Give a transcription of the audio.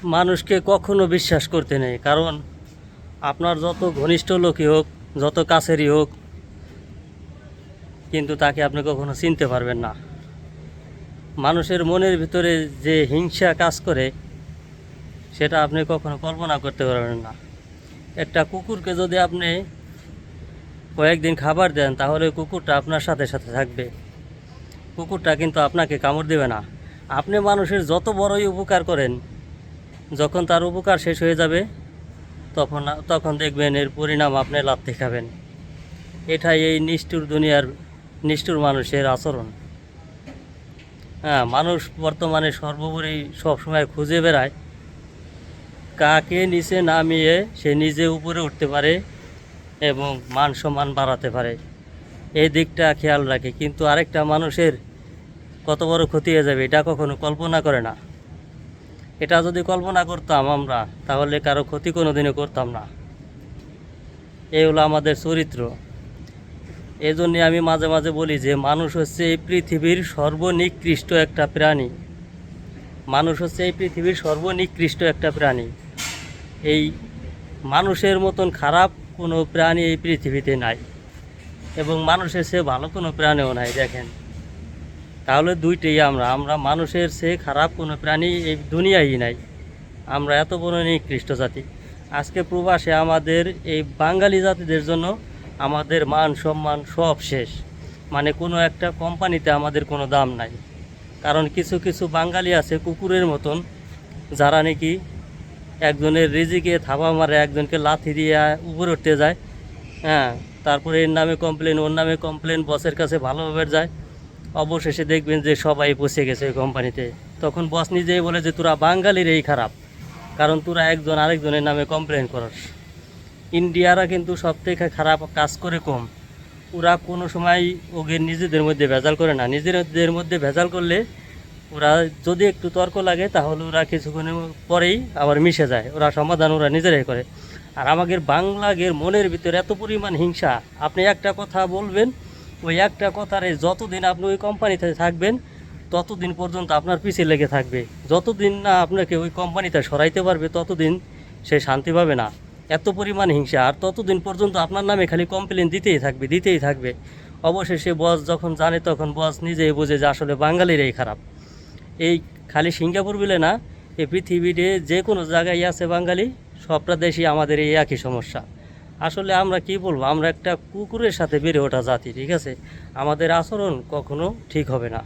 মানুষকে কখনো বিশ্বাস করতে নেই, কারণ আপনার যত ঘনিষ্ঠ লোকই হোক, যত কাছেরই হোক, কিন্তু তাকে আপনি কখনো চিনতে পারবেন না। মানুষের মনের ভিতরে যে হিংসা কাজ করে সেটা আপনি কখনো কল্পনা করতে পারবেন না। একটা কুকুরকে যদি আপনি কয়েকদিন খাবার দেন, তাহলে কুকুরটা আপনার সাথে সাথে থাকবে, কুকুরটা কিন্তু আপনাকে কামড় দেবে না। আপনি মানুষের যত বড়ই উপকার করেন, যখন তার উপকার শেষ হয়ে যাবে তখন তখন দেখবেন এর পরিণাম আপনি লাথি খাবেন। এটাই এই নিষ্ঠুর দুনিয়ার নিষ্ঠুর মানুষের আচরণ। হ্যাঁ, মানুষ বর্তমানে সর্বোপরি সবসময় খুঁজে বেড়ায় কাকে নিচে নামিয়ে সে নিজে উপরে উঠতে পারে এবং মান সম্মান বাড়াতে পারে, এই দিকটা খেয়াল রাখে। কিন্তু আরেকটা মানুষের কত বড় ক্ষতি হয়ে যাবে এটা কখনো কল্পনা করে না। এটা যদি কল্পনা করতাম আমরা, তাহলে কারো ক্ষতি কোনো দিনও করতাম না। এই হলো আমাদের চরিত্র। এই জন্যে আমি মাঝে মাঝে বলি যে মানুষ হচ্ছে এই পৃথিবীর সর্বনিকৃষ্ট একটা প্রাণী। মানুষ হচ্ছে এই পৃথিবীর সর্বনিকৃষ্ট একটা প্রাণী। এই মানুষের মতন খারাপ কোনো প্রাণী এই পৃথিবীতে নাই, এবং মানুষের চেয়ে ভালো কোনো প্রাণীও নাই। দেখেন, তাহলে দুইটাই আমরা মানুষের চেয়ে খারাপ কোনো প্রাণী এই দুনিয়ায় নাই। আমরা এত বড় নিকৃষ্ট জাতি। আজকে প্রবাসে আমাদের এই বাঙালি জাতিদের জন্য আমাদের মান সম্মান সব শেষ। মানে কোনো একটা কোম্পানিতে আমাদের কোনো দাম নাই। কারণ কিছু কিছু বাঙালি আছে কুকুরের মতন, যারা নাকি একজনের রিজিকে থাবা মারে, একজনকে লাথি দিয়ে উপরে উঠতে যায়। হ্যাঁ, তারপরে এর নামে কমপ্লেন, ওর নামে কমপ্লেন, বসের কাছে ভালোভাবে যায়। অবশেষে দেখবেন যে সবাই পৌঁছে গেছে ওই কোম্পানিতে। তখন বস নিজেই বলে যে তোরা বাঙালির এই খারাপ, কারণ তোরা একজন আরেকজনের নামে কমপ্লেন করস। ইন্ডিয়ারা কিন্তু সব থেকে খারাপ কাজ করে কম। ওরা কোনো সময় ওদের নিজেদের মধ্যে ভেজাল করে না। নিজেদের মধ্যে ভেজাল করলে ওরা যদি একটু তর্ক লাগে, তাহলে ওরা কিছুক্ষণের পরেই আবার মিশে যায়। ওরা সমাধান ওরা নিজেরাই করে। আর আমাদের বাংলাদের মনের ভিতরে এত পরিমাণ হিংসা, আপনি একটা কথা বলবেন, ওই একটা কথারে যতদিন আপনি ওই কোম্পানিতে থাকবেন ততদিন পর্যন্ত আপনার পিছিয়ে লেগে থাকবে। যতদিন না আপনাকে ওই কোম্পানিতে সরাইতে পারবে ততদিন সে শান্তি পাবে না। এত পরিমাণ হিংসা, আর ততদিন পর্যন্ত আপনার নামে খালি কমপ্লেন দিতেই থাকবে। অবশেষে বস যখন জানে, তখন বস নিজেই বোঝে যে আসলে বাঙালিরাই খারাপ। এই খালি সিঙ্গাপুর বলে না, এই পৃথিবীতে যে কোনো জায়গায় আছে বাঙালি, সবটা দেশই আমাদের এই একই সমস্যা। আসলে আমরা কি বলবো, আমরা একটা কুকুরের সাথে বেড়ে ওঠা জাতি, ঠিক আছে? আমাদের আচরণ কখনো ঠিক হবে না।